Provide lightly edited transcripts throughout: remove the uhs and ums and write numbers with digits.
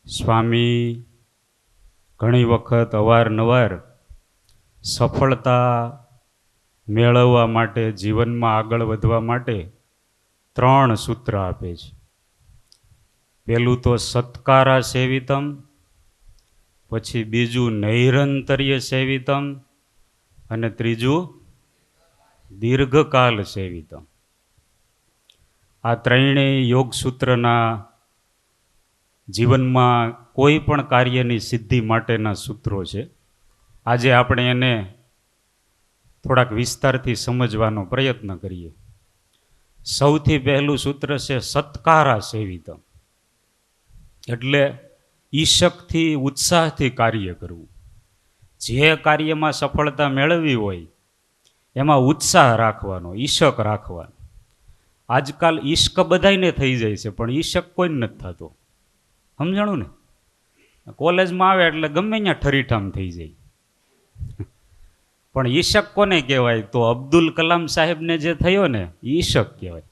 સ્વામી ઘણી વખત અવારનવાર સફળતા મેળવવા માટે, જીવનમાં આગળ વધવા માટે 3 સૂત્ર આપે છે. પહેલું તો સત્કારા સેવિતમ, પછી બીજું નૈરંતર્ય સેવિતમ, અને ત્રીજું દીર્ઘકાલ સેવિતમ. આ ત્રણેય યોગ સૂત્રના જીવનમાં કોઈ પણ કાર્યની સિદ્ધિ માટેના સૂત્રો છે. આજે આપણે એને થોડાક વિસ્તારથી સમજવાનો પ્રયત્ન કરીએ. સૌથી પહેલું સૂત્ર છે સત્કારા સેવિતમ, એટલે ઈશકથી, ઉત્સાહથી કાર્ય કરવું. જે કાર્યમાં સફળતા મેળવવી હોય એમાં ઉત્સાહ રાખવાનો, ઈશક રાખવાનો. આજકાલ ઈશ્ક બધાયને થઈ જાય છે, પણ ઈશક કોઈ નથી થતો. સમજાણું ને? કોલેજમાં આવે એટલે ગમે ત્યાં ઠરીઠામ થઈ જાય. પણ ઈશક કોને કહેવાય? તો અબ્દુલ કલામ સાહેબને જે થયો ને, ઈશક કહેવાય.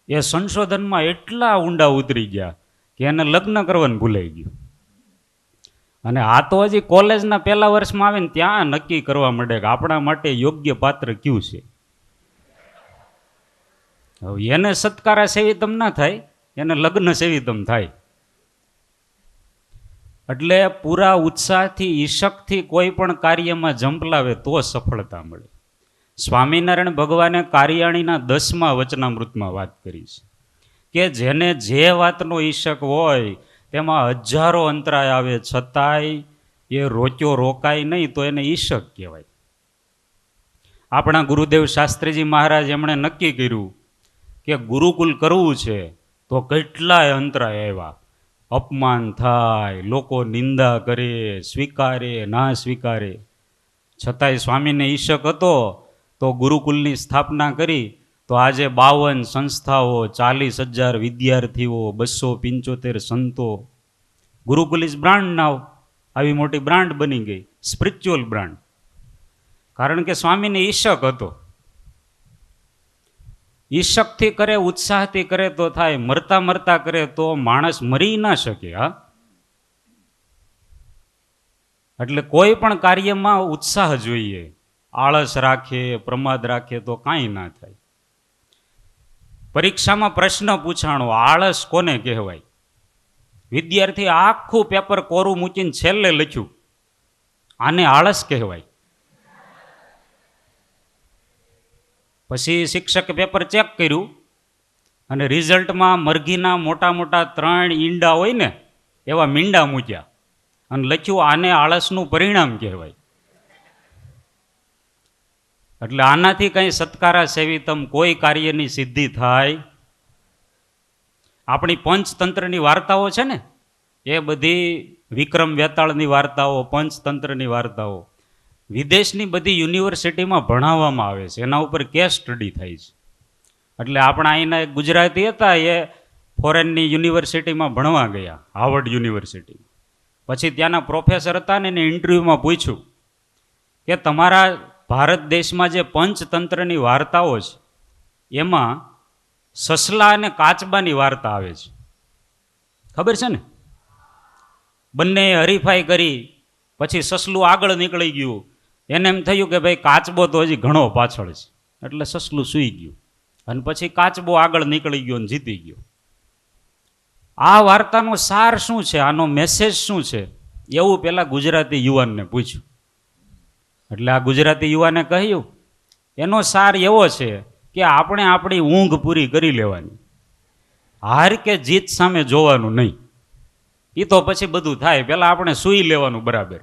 એ સંશોધનમાં એટલા ઊંડા ઉતરી ગયા કે એને લગ્ન કરવાનું ભૂલાઈ ગયું. અને આ તો હજી કોલેજના પહેલા વર્ષમાં આવે ને ત્યાં નક્કી કરવા માંડે કે આપણા માટે યોગ્ય પાત્ર કયું છે. હવે એને સત્કારા સેવિતમ ના થાય, એને લગ્ન સેવિતમ થાય. એટલે પૂરા ઉત્સાહથી, ઈશકથી કોઈ પણ કાર્યમાં ઝંપલાવે તો સફળતા મળે. સ્વામિનારાયણ ભગવાને કાર્યાણીના 10મા વચનામૃતમાં વાત કરી છે કે જેને જે વાતનો ઈશક હોય તેમાં હજારો અંતરાય આવે છતાંય એ રોકાય નહીં તો એને ઈશક કહેવાય. આપણા ગુરુદેવ શાસ્ત્રીજી મહારાજ એમણે નક્કી કર્યું કે ગુરુકુલ કરવું છે તો કેટલાય અંતરાય આવ્યા. અપમાન થાય, લોકો નિંદા કરે, સ્વીકારે ના સ્વીકારે, છતાંય સ્વામીને ઈશક હતો તો ગુરુકુલની સ્થાપના કરી. તો આજે 52 સંસ્થાઓ, 40,000 વિદ્યાર્થીઓ, 275 સંતો. ગુરુકુલ ઇઝ બ્રાન્ડ નાવ. આવી મોટી બ્રાન્ડ બની ગઈ, સ્પિરિચ્યુઅલ બ્રાન્ડ. કારણ કે સ્વામીને ઈશક હતો. ઈશકથી કરે, ઉત્સાહથી કરે તો થાય. મરતા મરતા કરે તો માણસ મરી ના શકે. હા, એટલે કોઈ પણ કાર્યમાં ઉત્સાહ જોઈએ. આળસ રાખે, પ્રમાદ રાખે તો કાંઈ ના થાય. પરીક્ષામાં પ્રશ્ન પૂછાણો, આળસ કોને કહેવાય? વિદ્યાર્થી આખું પેપર કોરું મૂકીને છેલ્લે લખ્યું, આને આળસ કહેવાય. પછી શિક્ષકે પેપર ચેક કર્યું અને રિઝલ્ટમાં મરઘીના મોટા મોટા 3 ઈંડા હોય ને એવા મીંડા મૂક્યા અને લખ્યું આને આળસનું પરિણામ કહેવાય. એટલે આનાથી કંઈ સત્કારા સેવિતમ કોઈ કાર્યની સિદ્ધિ થાય? આપણી પંચતંત્રની વાર્તાઓ છે ને, એ બધી વિક્રમ વેતાળની વાર્તાઓ, પંચતંત્રની વાર્તાઓ વિદેશની બધી યુનિવર્સિટીમાં ભણાવવામાં આવે છે. એના ઉપર કેસ સ્ટડી થાય છે. એટલે આપણા અહીંના એક ગુજરાતી હતા, એ ફોરેનની યુનિવર્સિટીમાં ભણવા ગયા, હાર્વર્ડ યુનિવર્સિટીમાં. પછી ત્યાંના પ્રોફેસર હતા ને એને ઇન્ટરવ્યૂમાં પૂછ્યું કે તમારા ભારત દેશમાં જે પંચતંત્રની વાર્તાઓ છે એમાં સસલા અને કાચબાની વાર્તા આવે છે, ખબર છે ને? બંને હરીફાઈ કરી, પછી સસલું આગળ નીકળી ગયું. એને એમ થયું કે ભાઈ કાચબો તો હજી ઘણો પાછળ છે, એટલે સસલું સૂઈ ગયું. અને પછી કાચબો આગળ નીકળી ગયો અને જીતી ગયો. આ વાર્તાનો સાર શું છે, આનો મેસેજ શું છે, એવું પેલા ગુજરાતી યુવાનને પૂછ્યું. એટલે આ ગુજરાતી યુવાને કહ્યું એનો સાર એવો છે કે આપણે આપણી ઊંઘ પૂરી કરી લેવાની, હાર કે જીત સામે જોવાનું નહીં. એ તો પછી બધું થાય, પહેલાં આપણે સૂઈ લેવાનું બરાબર.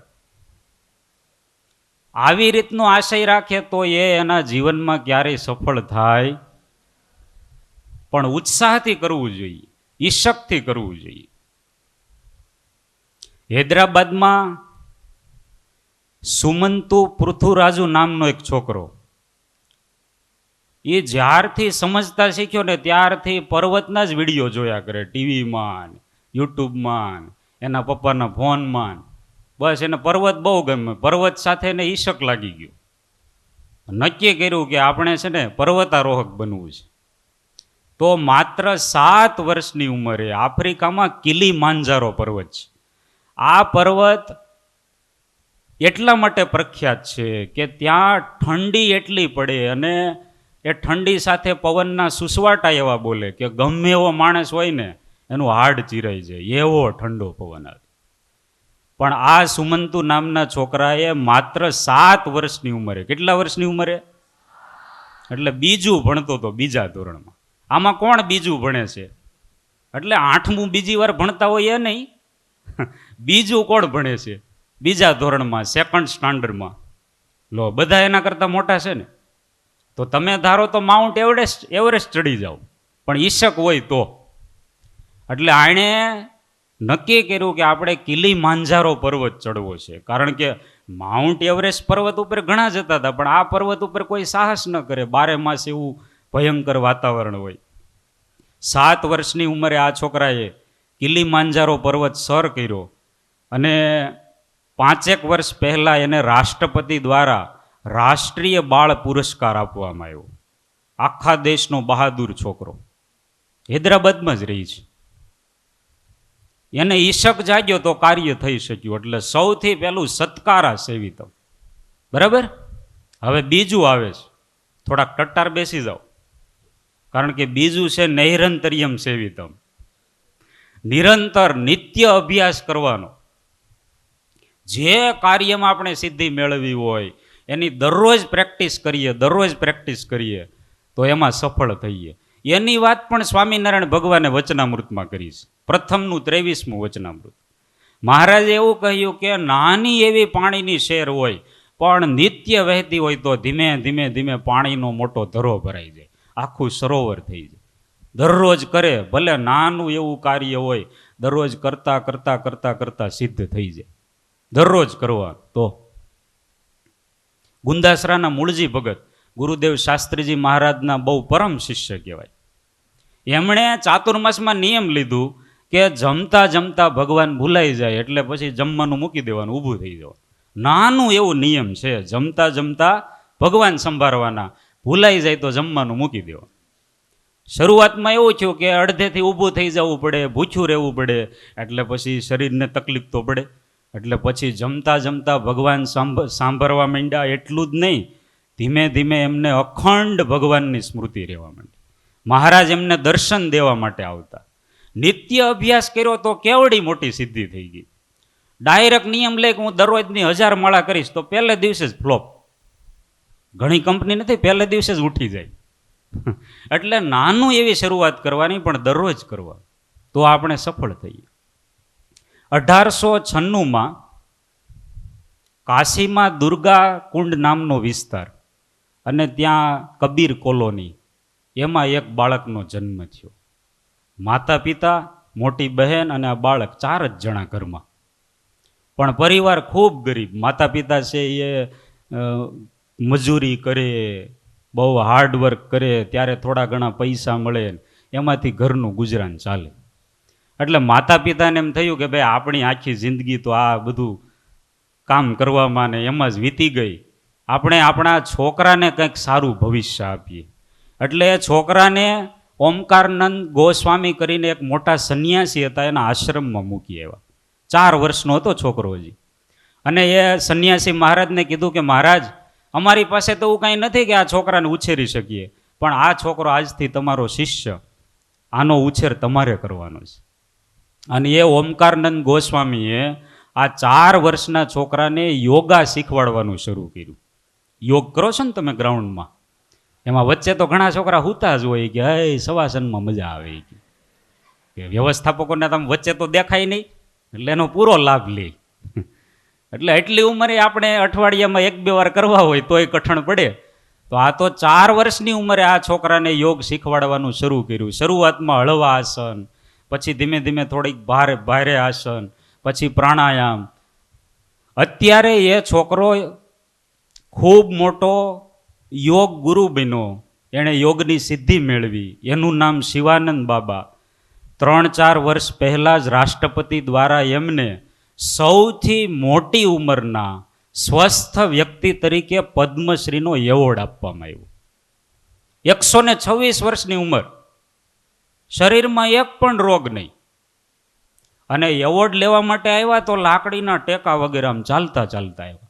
આવી રીતનો આશય રાખે તો એ એના જીવનમાં ક્યારેય સફળ થાય. પણ ઉત્સાહથી કરવું જોઈએ, ઈશકથી કરવું જોઈએ. હૈદરાબાદમાં સુમંતુ પૃથુરાજુ નામનો એક છોકરો, એ જ્યારથી સમજતા શીખ્યો ને ત્યારથી પર્વતના જ વિડીયો જોયા કરે, ટીવીમાં, યુટ્યુબમાં, એના પપ્પાના ફોનમાં. બસ એને પર્વત બહુ ગમે. પર્વત સાથે એને ઈશક લાગી ગયો. નક્કી કર્યું કે આપણે છે ને પર્વતારોહક બનવું છે. તો માત્ર 7 વર્ષની ઉંમરે આફ્રિકામાં કિલીમાંજારો પર્વત છે. આ પર્વત એટલા માટે પ્રખ્યાત છે કે ત્યાં ઠંડી એટલી પડે અને એ ઠંડી સાથે પવનના સુસવાટા એવા બોલે કે ગમે એવો માણસ હોય ને એનું હાડ ચીરાઈ જાય, એવો ઠંડો પવન આવે. પણ આ સુમંતુ નામના છોકરાએ માત્ર 7 વર્ષની ઉંમરે, કેટલા વર્ષની ઉંમરે? એટલે બીજું ભણતો હતો, બીજા ધોરણમાં. આમાં કોણ બીજું ભણે છે? એટલે 8મું બીજી વાર ભણતા હોય એ નહીં, બીજું કોણ ભણે છે? બીજા ધોરણમાં, સેકન્ડ સ્ટાન્ડર્ડમાં. લો, બધા એના કરતાં મોટા છે ને. તો તમે ધારો તો માઉન્ટ એવરેસ્ટ ચડી જાઓ, પણ ઈશક હોય તો. એટલે આણે નક્કી કર્યું કે આપણે કિલીમાંજારો પર્વત ચડવો છે, કારણ કે માઉન્ટ એવરેસ્ટ પર્વત ઉપર ઘણા જતા હતા, પણ આ પર્વત ઉપર કોઈ સાહસ ન કરે, 12 માસ એવું ભયંકર વાતાવરણ હોય. 7 વર્ષની ઉંમરે આ છોકરાએ કિલીમાંજારો પર્વત સર કર્યો અને 5 વર્ષ પહેલા એને રાષ્ટ્રપતિ દ્વારા રાષ્ટ્રીય બાળ પુરસ્કાર આપવામાં આવ્યો. આખા દેશનો બહાદુર છોકરો, હૈદરાબાદમાં જ રહી છે. એને ઈશક જાગ્યો તો કાર્ય થઈ શક્યું. એટલે સૌથી પહેલું સત્કારા સેવિતમ. બરાબર? હવે બીજું આવે છે, થોડાક ટટ્ટાર બેસી જાઓ, કારણ કે બીજું છે નૈરંતર્યમ સેવિતમ. નિરંતર નિત્ય અભ્યાસ કરવાનો. જે કાર્યમાં આપણે સિદ્ધિ મેળવી હોય એની દરરોજ પ્રેક્ટિસ કરીએ તો એમાં સફળ થઈએ. એની વાત પણ સ્વામિનારાયણ ભગવાને વચનામૃતમાં કરી છે. પ્રથમનું 23મું વચનામૃત. મહારાજે એવું કહ્યું કે નાની એવી પાણીની શેર હોય પણ નિત્ય વહેતી હોય તો ધીમે ધીમે ધીમે પાણીનો મોટો ધરો ભરાઈ જાય, આખું સરોવર થઈ જાય. દરરોજ કરે, ભલે નાનું એવું કાર્ય હોય, દરરોજ કરતા કરતા કરતા કરતા સિદ્ધ થઈ જાય. દરરોજ કરવા. તો ગુંદાસરાના મૂળજી ભગત ગુરુદેવ શાસ્ત્રીજી મહારાજના બહુ પરમ શિષ્ય કહેવાય. એમણે ચાતુર્માસમાં નિયમ લીધું કે જમતા જમતા ભગવાન ભૂલાઈ જાય એટલે પછી જમવાનું મૂકી દેવાનું, ઊભું થઈ જવાનું. નાનું એવું નિયમ છે, જમતા જમતા ભગવાન સંભાળવાના, ભૂલાઈ જાય તો જમવાનું મૂકી દેવાનું. શરૂઆતમાં એવું થયું કે અડધેથી ઊભું થઈ જવું પડે, ભૂખ્યું રહેવું પડે, એટલે પછી શરીરને તકલીફ તો પડે. એટલે પછી જમતા જમતા ભગવાન સાંભળવા માંડ્યા. એટલું જ નહીં, ધીમે ધીમે એમને અખંડ ભગવાનની સ્મૃતિ રહેવા માંડી. મહારાજ એમને દર્શન દેવા માટે આવતા. નિત્ય અભ્યાસ કર્યો તો કેવડી મોટી સિદ્ધિ થઈ ગઈ. ડાયરેક્ટ નિયમ લે કે હું દરરોજની 1000 માળા કરીશ તો પહેલે દિવસે જ ફ્લોપ. ઘણી કંપની નથી, પહેલે દિવસે જ ઉઠી જાય. એટલે નાનું એવી શરૂઆત કરવાની, પણ દરરોજ કરવા, તો આપણે સફળ થઈએ. 1896માં કાશીમાં દુર્ગા કુંડ નામનો વિસ્તાર અને ત્યાં કબીર કોલોની, એમાં એક બાળકનો જન્મ થયો. માતા પિતા, મોટી બહેન અને આ બાળક, 4 જ જણા ઘરમાં. પણ પરિવાર ખૂબ ગરીબ. માતા પિતા છે એ મજૂરી કરે, બહુ હાર્ડવર્ક કરે, ત્યારે થોડા ઘણા પૈસા મળે, એમાંથી ઘરનું ગુજરાન ચાલે. એટલે માતા પિતાને એમ થયું કે ભાઈ આપણી આખી જિંદગી તો આ બધું કામ કરવામાં ને એમાં જ વીતી ગઈ, આપણે આપણા છોકરાને કંઈક સારું ભવિષ્ય આપીએ. એટલે એ છોકરાને ઓમકારનંદ ગોસ્વામી કરીને એક મોટા સંન્યાસી હતા, એના આશ્રમમાં મૂકી આવ્યા. 4 વર્ષનો હતો છોકરો હજી. અને એ સંન્યાસી મહારાજને કીધું કે મહારાજ, અમારી પાસે તો એવું કાંઈ નથી કે આ છોકરાને ઉછેરી શકીએ, પણ આ છોકરો આજથી તમારો શિષ્ય, આનો ઉછેર તમારે કરવાનો છે. અને એ ઓમકારનંદ ગોસ્વામીએ આ 4 વર્ષના છોકરાને યોગા શીખવાડવાનું શરૂ કર્યું. યોગ કરો છો ને તમે ગ્રાઉન્ડમાં, એમાં વચ્ચે તો ઘણા છોકરા હુતા જ હોય કે હે સવાસનમાં મજા આવે, કે વ્યવસ્થાપકોને તમે વચ્ચે તો દેખાય નહીં, એટલે એનો પૂરો લાભ લે. એટલે એટલી ઉંમરે આપણે અઠવાડિયામાં 1-2 વાર કરવા હોય તોય કઠણ પડે. તો આ તો 4 વર્ષની ઉંમરે આ છોકરાને યોગ શીખવાડવાનું શરૂ કર્યું. શરૂઆતમાં હળવા આસન, પછી ધીમે ધીમે થોડીક ભારે આસન, પછી પ્રાણાયામ. અત્યારે એ છોકરો ખૂબ મોટો યોગ ગુરુ બન્યો, એણે યોગની સિદ્ધિ મેળવી. એનું નામ શિવાનંદ બાબા. 3-4 વર્ષ પહેલાં જ રાષ્ટ્રપતિ દ્વારા એમને સૌથી મોટી ઉંમરના સ્વસ્થ વ્યક્તિ તરીકે પદ્મશ્રીનો એવોર્ડ આપવામાં આવ્યો. 126 વર્ષની ઉંમર. શરીરમાં એક પણ રોગ નહીં. અને એવોર્ડ લેવા માટે આવ્યા તો લાકડીના ટેકા વગેરે આમ ચાલતા ચાલતા આવ્યા.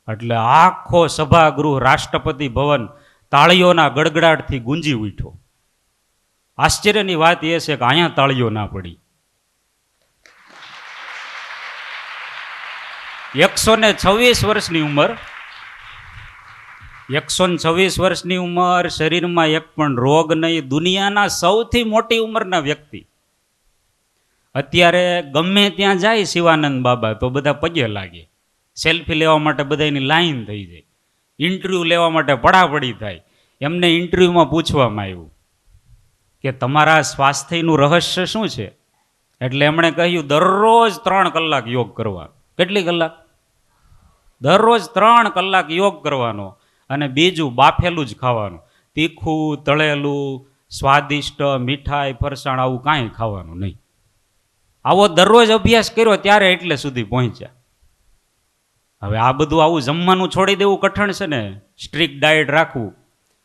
એટલે આખો સભાગૃહ, રાષ્ટ્રપતિ ભવન તાળીઓના ગડગડાટથી ગુંજી ઉઠ્યો. આશ્ચર્યની વાત એ છે કે અહીંયા તાળીઓ ના પડી. 126 વર્ષની ઉંમર, 126 વર્ષની ઉંમર, શરીરમાં એક પણ રોગ નહીં, દુનિયાના સૌથી મોટી ઉંમરના વ્યક્તિ. અત્યારે ગમે ત્યાં જાય શિવાનંદ બાબા તો બધા પગે લાગે, સેલ્ફી લેવા માટે બધાની લાઈન થઈ જાય, ઇન્ટરવ્યૂ લેવા માટે પડાપડી થાય. એમને ઇન્ટરવ્યૂમાં પૂછવામાં આવ્યું કે તમારા સ્વાસ્થ્યનું રહસ્ય શું છે? એટલે એમણે કહ્યું દરરોજ 3 કલાક યોગ કરવા. કેટલી કલાક? દરરોજ 3 કલાક યોગ કરવાનો. અને બીજું બાફેલું જ ખાવાનું, તીખું, તળેલું, સ્વાદિષ્ટ, મીઠાઈ, ફરસાણ આવું કાંઈ ખાવાનું નહીં. આવો દરરોજ અભ્યાસ કર્યો ત્યારે એટલે સુધી પહોંચ્યા. હવે આ બધું આવું જમવાનું છોડી દેવું કઠણ છે ને, સ્ટ્રિક્ટ ડાયટ રાખવું.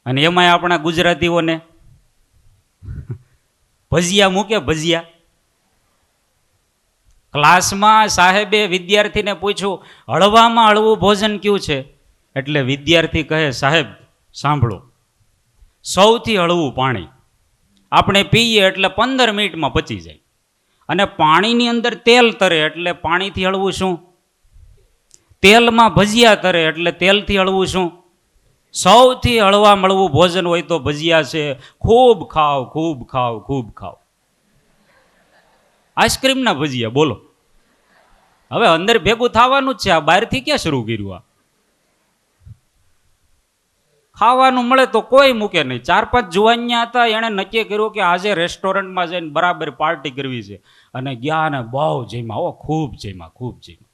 અને એમાંય આપણા ગુજરાતીઓને ભજીયા મૂકે, ભજીયા. ક્લાસમાં સાહેબે વિદ્યાર્થીને પૂછ્યું હળવામાં હળવું ભોજન કયું છે? એટલે વિદ્યાર્થી કહે સાહેબ સાંભળો, સૌથી હળવું પાણી. આપણે પીએ એટલે 15 મિનિટમાં પચી જાય. અને પાણીની અંદર તેલ તરે એટલે પાણીથી હળવું શું? તેલમાં ભજીયા તરે એટલે તેલથી હળવું શું? સૌથી હળવા મળવું ભોજન હોય તો ભજીયા છે. ખૂબ ખાવ, ખૂબ ખાવ, ખૂબ ખાવ. આઈસ્ક્રીમના ભજીયા બોલો. હવે અંદર ભેગું થવાનું જ છે. આ બહારથી ક્યાં શરૂ કર્યું? આ ખાવાનું મળે તો કોઈ મૂકે નહીં. 4-5 જુવાનિયા હતા, એણે નક્કી કર્યું કે આજે રેસ્ટોરન્ટમાં જઈને બરાબર પાર્ટી કરવી છે. અને ગયા ને બહુ જમ્યા, ઓ ખૂબ જમ્યા, ખૂબ જમ્યા.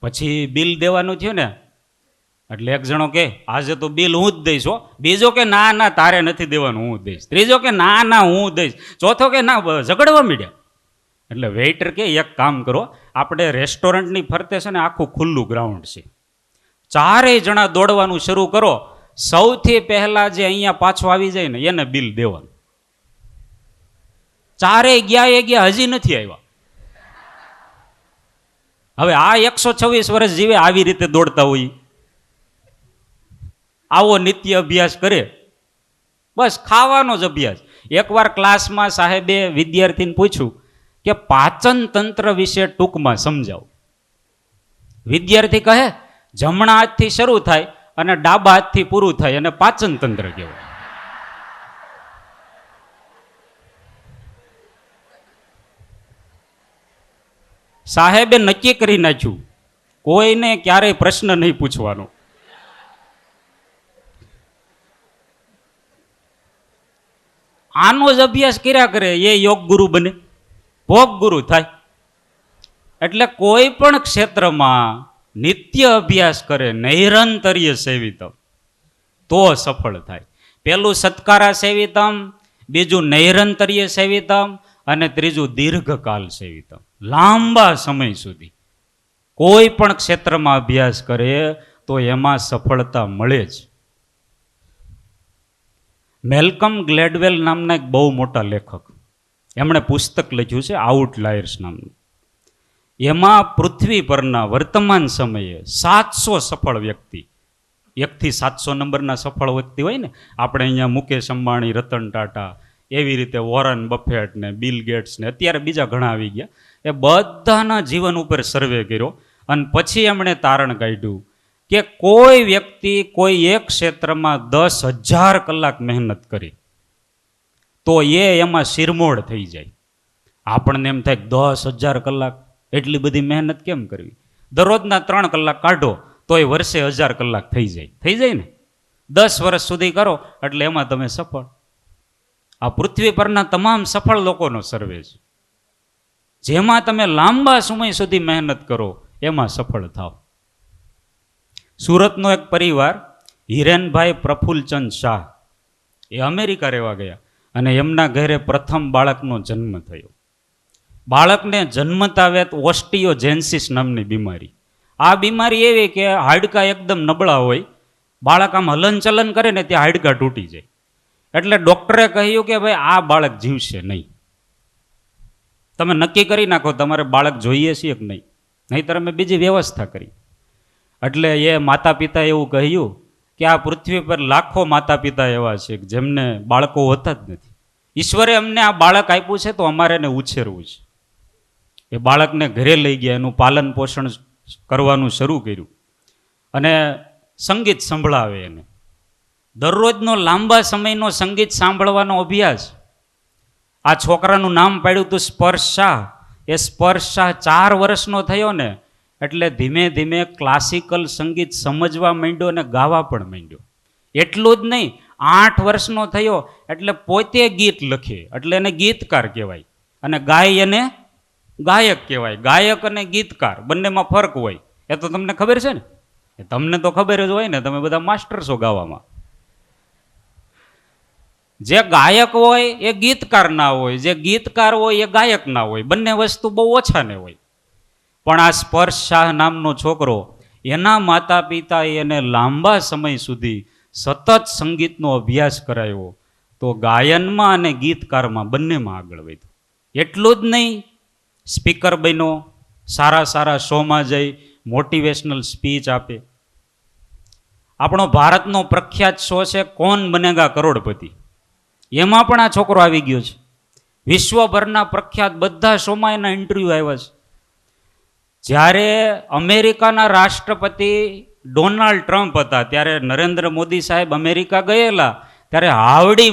પછી બિલ દેવાનું થયું ને, એટલે એક જણો કે આજે તો બિલ હું જ દઈશ હો. બીજો કે ના ના તારે નથી દેવાનું, હું દઈશ. ત્રીજો કે ના ના હું દઈશ. ચોથો કે ના, ઝઘડવા માંડ્યા. એટલે વેઇટર કે એક કામ કરો, આપણે રેસ્ટોરન્ટની ફરતે છે ને આખું ખુલ્લું ગ્રાઉન્ડ છે, 4 જણા દોડવાનું શરૂ કરો. સૌથી પહેલા જે અહીંયા પાછો આવી જાય ને એને બિલ દેવાનું. 4 ગયા હજી નથી આવ્યા. હવે આ 126 વર્ષ જીવે આવી રીતે દોડતા હોય, આવો નિત્ય અભ્યાસ કરે, બસ ખાવાનો જ અભ્યાસ. એકવાર ક્લાસમાં સાહેબે વિદ્યાર્થીને પૂછ્યું કે પાચન તંત્ર વિશે ટૂંકમાં સમજાવો. વિદ્યાર્થી કહે જમણા હાથથી શરૂ થાય અને ડાબા હાથથી પૂરું થાય અને પાચન તંત્ર કહેવાય. સાહેબે નક્કી કરી નાખ્યું કોઈને ક્યારેય પ્રશ્ન નહીં પૂછવાનો. આનો જ અભ્યાસ કર્યા કરે એ યોગ ગુરુ બને, ભોગ ગુરુ થાય. એટલે કોઈ પણ ક્ષેત્રમાં નિત્ય અભ્યાસ કરે, નૈરંતર્ય સેવિતમ, તો સફળ થાય. પેલું સત્કારા સેવિતમ, બીજું નૈરંતર્ય સેવિતમ અને ત્રીજું દીર્ઘકાલ સેવિતમ. લાંબા સમય સુધી કોઈ પણ ક્ષેત્રમાં અભ્યાસ કરે તો એમાં સફળતા મળે જ. મેલ્કમ ગ્લેડવેલ નામના એક બહુ મોટા લેખક, એમણે પુસ્તક લખ્યું છે આઉટલાયર્સ નામનું. એમાં પૃથ્વી પરના વર્તમાન સમયે 700 સફળ વ્યક્તિ, 1 થી 700 નંબરના સફળ વ્યક્તિ હોય ને, આપણે અહીંયા મુકેશ અંબાણી, રતન ટાટા, એવી રીતે વોરન બફેટ ને બિલ ગેટ્સ ને અત્યારે બીજા ઘણા આવી ગયા, એ બધાના જીવન ઉપર સર્વે કર્યો. અને પછી એમણે તારણ કાઢ્યું કે કોઈ વ્યક્તિ કોઈ એક ક્ષેત્રમાં 10,000 કલાક મહેનત કરી તો એમાં શિરમોડ થઈ જાય. આપણને એમ થાય 10,000 કલાક એટલી બધી મહેનત કેમ કરવી? દરરોજના 3 કલાક કાઢો તો એ વર્ષે 1000 કલાક થઈ જાય ને. 10 વર્ષ સુધી કરો એટલે એમાં તમે સફળ. આ પૃથ્વી પરના તમામ સફળ લોકોનો સર્વે છે. જેમાં તમે લાંબા સમય સુધી મહેનત કરો એમાં સફળ થાવ. સુરતનો એક પરિવાર, હિરેનભાઈ પ્રફુલ્લચંદ શાહ, એ અમેરિકા રહેવા ગયા અને એમના ઘરે પ્રથમ બાળકનો જન્મ થયો. બાળકને જન્મતા વેત ઓસ્ટિયોજેન્સિસ નામની બીમારી. આ બીમારી એવી કે હાડકાં એકદમ નબળા હોય, બાળક આમ હલનચલન કરે ને ત્યાં હાડકાં તૂટી જાય. એટલે ડૉક્ટરે કહ્યું કે ભાઈ આ બાળક જીવશે નહીં. તમે નક્કી કરી નાખો તમારે બાળક જોઈએ છે કે નહીં, નહીંતર અમે બીજી વ્યવસ્થા કરી. એટલે એ માતા પિતા એવું કહ્યું કે આ પૃથ્વી પર લાખો માતા પિતા એવા છે કે જેમને બાળકો હોતા જ નથી. ઈશ્વરે અમને આ બાળક આપ્યું છે તો અમારે એને ઉછેરવું છે. એ બાળકને ઘરે લઈ ગયા, એનું પાલન પોષણ કરવાનું શરૂ કર્યું અને સંગીત સંભળાવે એને. દરરોજનો લાંબા સમયનો સંગીત સાંભળવાનો અભ્યાસ. આ છોકરાનું નામ પાડ્યું હતું સ્પર્શ શાહ. એ સ્પર્શ શાહ 4 વર્ષનો થયો ને એટલે ધીમે ધીમે ક્લાસિકલ સંગીત સમજવા માંડ્યો અને ગાવા પણ માંડ્યો. એટલું જ નહીં, 8 વર્ષનો થયો એટલે પોતે ગીત લખે, એટલે એને ગીતકાર કહેવાય. અને ગાય એને ગાયક કહેવાય. ગાયક અને ગીતકાર બંનેમાં ફરક હોય, એ તો તમને ખબર છે ને. તમને તો ખબર જ હોય ને, તમે બધા માસ્ટર છો ગાવામાં. જે ગાયક હોય એ ગીતકાર ના હોય, જે ગીતકાર હોય એ ગાયક ના હોય. બંને વસ્તુ બહુ ઓછા ને હોય. પણ આ સ્પર્શ શાહ નામનો છોકરો, એના માતા પિતા એને લાંબા સમય સુધી સતત સંગીતનો અભ્યાસ કરાયો, તો ગાયનમાં અને ગીતકારમાં બંનેમાં આગળ વધ્યો. એટલું જ નહીં, સ્પીકર બન્યો, સારા સારા શોમાં જઈ મોટિવેશનલ સ્પીચ આપે. આપણો ભારતનો પ્રખ્યાત શો છે કોણ બનેગા કરોડપતિ, એમાં પણ આ છોકરો આવી ગયો છે. વિશ્વભરના પ્રખ્યાત બધા શોમાં એના ઇન્ટરવ્યૂ આવ્યા છે. જ્યારે અમેરિકાના રાષ્ટ્રપતિ ડોનાલ્ડ ટ્રમ્પ હતા ત્યારે નરેન્દ્ર મોદી સાહેબ અમેરિકા ગયેલા, ત્યારે હાવડી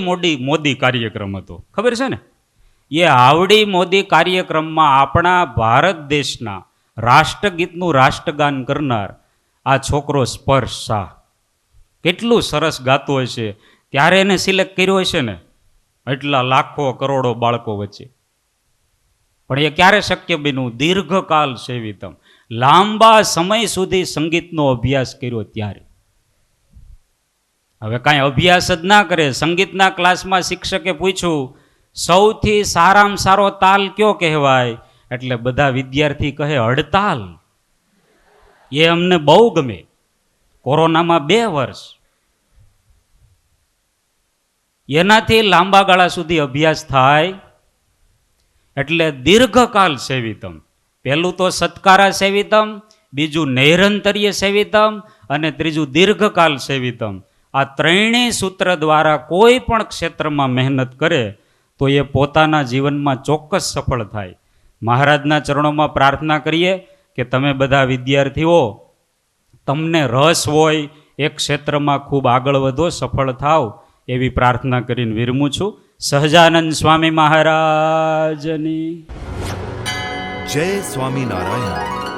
મોદી કાર્યક્રમ હતો, ખબર છે ને. એ હાવડી મોદી કાર્યક્રમમાં આપણા ભારત દેશના રાષ્ટ્રગીતનું રાષ્ટ્રગાન કરનાર આ છોકરો સ્પર્શ શાહ કેટલું સરસ ગાતો હશે. ત્યારે એને સિલેક્ટ કર્યો હશે ને એટલા લાખો કરોડો બાળકો વચ્ચે. પણ એ ક્યારે શક્ય બન્યું? દીર્ઘકાલ સેવિતમ, લાંબા સમય સુધી સંગીતનો અભ્યાસ કર્યો ત્યારે. હવે કાંઈ અભ્યાસ જ ના કરે, સંગીતના ક્લાસમાં શિક્ષકે પૂછ્યું સૌથી સારામાં સારો તાલ કયો કહેવાય, એટલે બધા વિદ્યાર્થી કહે હડતાલ. એ અમને બહુ ગમે. કોરોનામાં 2 વર્ષ એનાથી લાંબા ગાળા સુધી અભ્યાસ થાય એટલે દીર્ઘકાલ સેવિતમ. પહેલું તો સત્કારા સેવિતમ, બીજું નૈરંતર્ય સેવિતમ અને ત્રીજું દીર્ઘકાલ સેવિતમ. આ ત્રણેય સૂત્ર દ્વારા કોઈ પણ ક્ષેત્રમાં મહેનત કરે તો એ પોતાના જીવનમાં ચોક્કસ સફળ થાય. મહારાજના ચરણોમાં પ્રાર્થના કરીએ કે તમે બધા વિદ્યાર્થીઓ, તમને રસ હોય એક ક્ષેત્રમાં ખૂબ આગળ વધો, સફળ થાવ, એવી પ્રાર્થના કરીને વિરમું છું. સહજાનંદ સ્વામી મહારાજની જય સ્વામિનારાયણ.